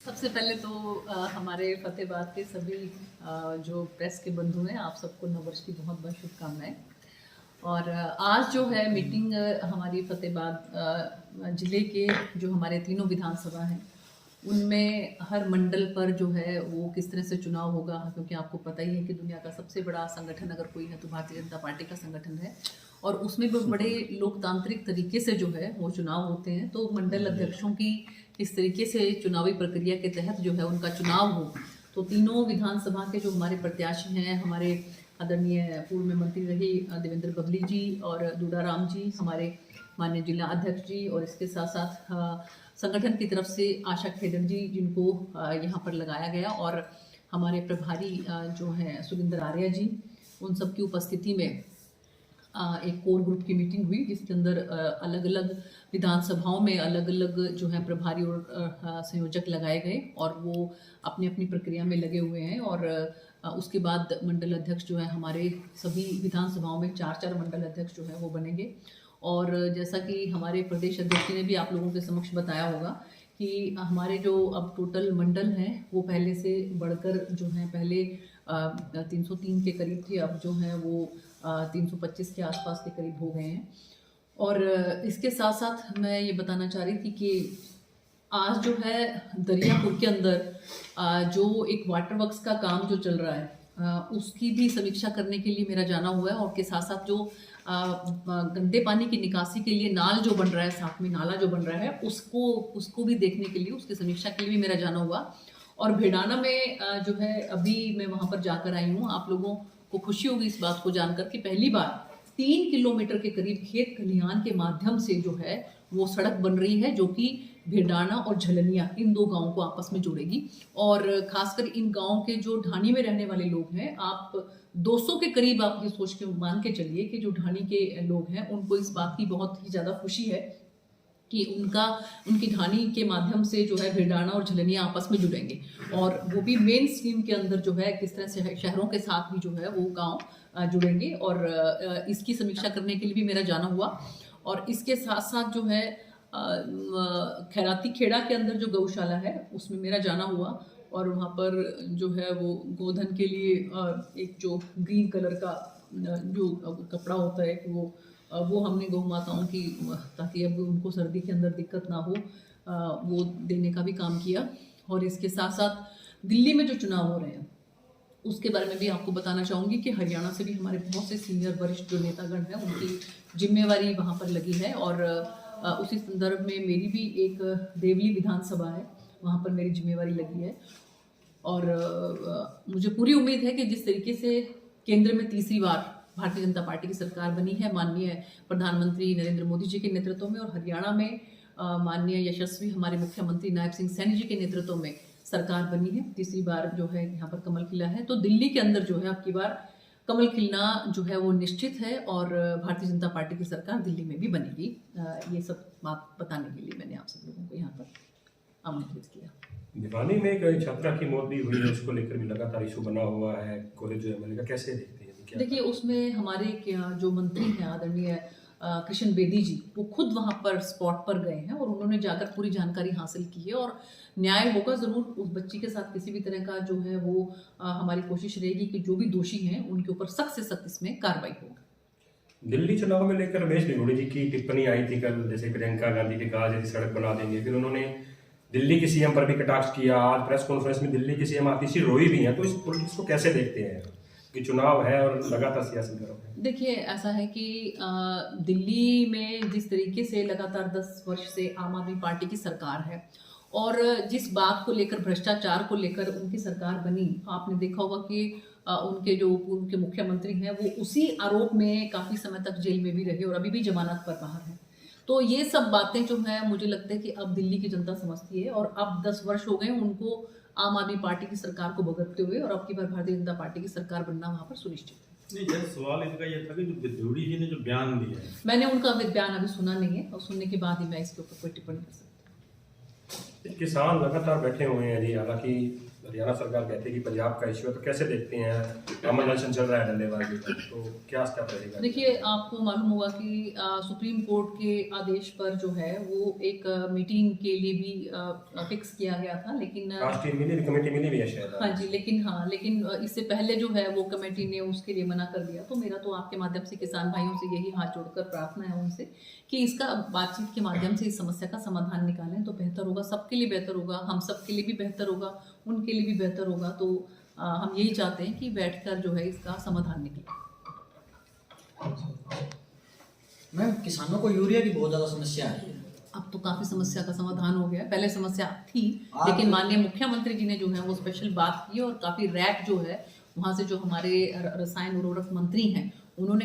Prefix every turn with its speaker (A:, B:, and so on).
A: सबसे पहले तो हमारे फतेहाबाद के सभी जो प्रेस के बंधु हैं, आप सबको नववर्ष की बहुत बहुत शुभकामनाएं। और आज जो है मीटिंग हमारी फतेहाबाद जिले के जो हमारे तीनों विधानसभा हैं उनमें हर मंडल पर जो है वो किस तरह से चुनाव होगा, क्योंकि आपको पता ही है कि दुनिया का सबसे बड़ा संगठन अगर कोई है तो भारतीय जनता पार्टी का संगठन है, और उसमें भी बड़े लोकतांत्रिक तरीके से जो है वो चुनाव होते हैं। तो मंडल अध्यक्षों की किस तरीके से चुनावी प्रक्रिया के तहत जो है उनका चुनाव हो, तो तीनों विधानसभा के जो हमारे प्रत्याशी हैं, हमारे आदरणीय पूर्व में मंत्री रही देवेंद्र बबली जी और दूडाराम जी, हमारे माननीय जिला अध्यक्ष जी, और इसके साथ साथ संगठन की तरफ से आशा खेडर जी जिनको यहाँ पर लगाया गया, और हमारे प्रभारी जो हैं सुरेंद्र आर्या जी, उन सब की उपस्थिति में एक कोर ग्रुप की मीटिंग हुई जिसके अंदर अलग अलग विधानसभाओं में अलग अलग जो है प्रभारी और संयोजक लगाए गए, और वो अपनी अपनी प्रक्रिया में लगे हुए हैं। और उसके बाद मंडल अध्यक्ष जो है हमारे सभी विधानसभाओं में 4-4 मंडल अध्यक्ष जो है वो बनेंगे। और जैसा कि हमारे प्रदेश अध्यक्ष ने भी आप लोगों के समक्ष बताया होगा कि हमारे जो अब टोटल मंडल हैं वो पहले से बढ़कर जो है पहले 303 के करीब थी, अब जो है वो 325 के आसपास के करीब हो गए हैं। और इसके साथ साथ मैं ये बताना चाह रही थी कि आज जो है दरियापुर के अंदर जो एक वाटर वर्क्स का काम जो चल रहा है उसकी भी समीक्षा करने के लिए मेरा जाना हुआ है, और के साथ साथ जो गंदे पानी की निकासी के लिए नाल जो बन रहा है, साथ में नाला जो बन रहा है, उसको भी देखने के लिए, उसकी समीक्षा के लिए भी मेरा जाना हुआ। और भेड़ाना में जो है अभी मैं वहाँ पर जाकर आई हूँ। आप लोगों को खुशी होगी इस बात को जानकर कि पहली बार 3 किलोमीटर के करीब खेत खलिहान के माध्यम से जो है वो सड़क बन रही है, जो कि भेड़ाना और झलनिया इन दो गांवों को आपस में जोड़ेगी। और खासकर इन गांवों के जो ढाणी में रहने वाले लोग हैं, आप 200 के करीब आप ये सोच के मान के चलिए कि जो ढाणी के लोग हैं उनको इस बात की बहुत ही ज़्यादा खुशी है कि उनकी ढाणी के माध्यम से जो है भेड़ाना और झलनिया आपस में जुड़ेंगे, और वो भी मेन स्ट्रीम के अंदर जो है किस तरह से शहरों के साथ भी जो है वो गांव जुड़ेंगे। और इसकी समीक्षा करने के लिए भी मेरा जाना हुआ। और इसके साथ साथ जो है खैराती खेड़ा के अंदर जो गौशाला है उसमें मेरा जाना हुआ, और वहाँ पर जो है वो गोधन के लिए एक जो ग्रीन कलर का जो कपड़ा होता है कि वो हमने गौ माताओं की, ताकि अब उनको सर्दी के अंदर दिक्कत ना हो, वो देने का भी काम किया। और इसके साथ साथ दिल्ली में जो चुनाव हो रहे हैं उसके बारे में भी आपको बताना चाहूँगी कि हरियाणा से भी हमारे बहुत से सीनियर वरिष्ठ जो नेतागण हैं उनकी जिम्मेवारी वहाँ पर लगी है। और उसी संदर्भ में मेरी भी एक देवली विधानसभा है, वहाँ पर मेरी जिम्मेवारी लगी है। और मुझे पूरी उम्मीद है कि जिस तरीके से केंद्र में तीसरी बार भारतीय जनता पार्टी की सरकार बनी है माननीय प्रधानमंत्री नरेंद्र मोदी जी के नेतृत्व में, और हरियाणा में माननीय यशस्वी हमारे मुख्यमंत्री नायब सिंह सैनी जी के नेतृत्व में सरकार बनी है, तीसरी बार जो है यहाँ पर कमल खिला है। तो दिल्ली के अंदर जो है अब की बार कमल खिलना जो है वो निश्चित है, और भारतीय जनता पार्टी की सरकार दिल्ली में भी बनेगी। ये सब बात बताने के लिए मैंने आप सब लोगों को यहाँ पर आमंत्रित किया।
B: भिवानी में एक छात्रा की मौत भी हुई है, उसको लेकर भी लगातार इशू बना हुआ है, कॉलेज एमएलए का कैसे देखते हैं?
A: देखिए, उसमें हमारे जो मंत्री हैं आदरणीय कृष्ण बेदी जी, वो खुद वहाँ पर स्पॉट पर गए हैं और उन्होंने जाकर पूरी जानकारी हासिल की है, और न्याय होगा ज़रूर उस बच्ची के साथ। किसी भी तरह का जो है वो हमारी कोशिश रहेगी कि जो भी दोषी हैं उनके ऊपर सख्त से सख्त इसमें कार्रवाई होगी।
B: दिल्ली चुनाव में लेकर रमेश भिगोड़ी जी की टिप्पणी आई थी कल, जैसे प्रियंका गांधी के कहा यदि सड़क बना देंगे, फिर उन्होंने दिल्ली के सीएम पर भी कटाक्ष किया। आज प्रेस कॉन्फ्रेंस में दिल्ली के सीएम आतिशी रोई भी हैं, तो इस पॉलिटिक्स को कैसे देखते हैं कि चुनाव है और लगातार सियासी गर्म है?
A: देखिए, ऐसा है कि दिल्ली में जिस तरीके से लगातार 10 वर्ष से आम आदमी पार्टी की सरकार है, और जिस बात को लेकर, भ्रष्टाचार को लेकर उनकी सरकार बनी, आपने देखा होगा कि उनके जो पूर्व के मुख्यमंत्री हैं वो उसी आरोप में काफ़ी समय तक जेल में भी रहे और अभी भी जमानत पर बाहर हैं। तो ये सब बातें जो है मुझे लगता है कि अब दिल्ली की जनता समझती है, और अब 10 वर्ष हो गए उनको आम आदमी पार्टी की सरकार को भुगतते हुए, और अब की बार भारतीय जनता पार्टी की सरकार बनना वहाँ पर सुनिश्चित है।
C: नहीं, जब सवाल इनका ये था कि जो भिगोड़ी जी ने जो बयान दिया है,
A: मैंने उनका बयान अभी सुना नहीं है, और सुनने के बाद ही मैं इसके ऊपर कोई टिप्पणी कर सकती हूँ।
B: किसान लगातार बैठे हुए हैं जी, हालांकि हरियाणा सरकार कहती है कि पंजाब का इश्यू है, तो कैसे देखते हैं? अमर अनशन चल रहा है डल्लेबाजी का, तो क्या स्टेप रहेगा?
A: देखिए, आपको मालूम होगा कि सुप्रीम कोर्ट के आदेश पर जो है वो एक मीटिंग के लिए भी फिक्स किया गया था, लेकिन
B: राष्ट्रीय मिली कमेटी मिली भी है शायद।
A: हाँ, लेकिन इससे पहले जो है वो कमेटी ने उसके लिए मना कर दिया। तो मेरा तो आपके माध्यम से किसान भाइयों से यही हाथ जोड़कर प्रार्थना है उनसे कि इसका बातचीत के माध्यम से इस समस्या का समाधान निकालें तो बेहतर होगा, सबके लिए बेहतर होगा, हम सब के लिए भी बेहतर होगा, उनके लिए भी बेहतर होगा। तो हम यही चाहते हैं कि बैठकर जो है इसका समाधान निकले।
D: मैम, किसानों को यूरिया की बहुत ज़्यादा समस्या आ रही है।
A: अब तो काफी समस्या का समाधान हो गया है। पहले समस्या थी,
D: आप-
A: लेकिन माननीय मुख्यमंत्री जी ने जो है वो स्पेशल बात की और काफी रैक जो है वहां से जो हमारे रसायन उर्वरक मंत्री हैं उन्होंने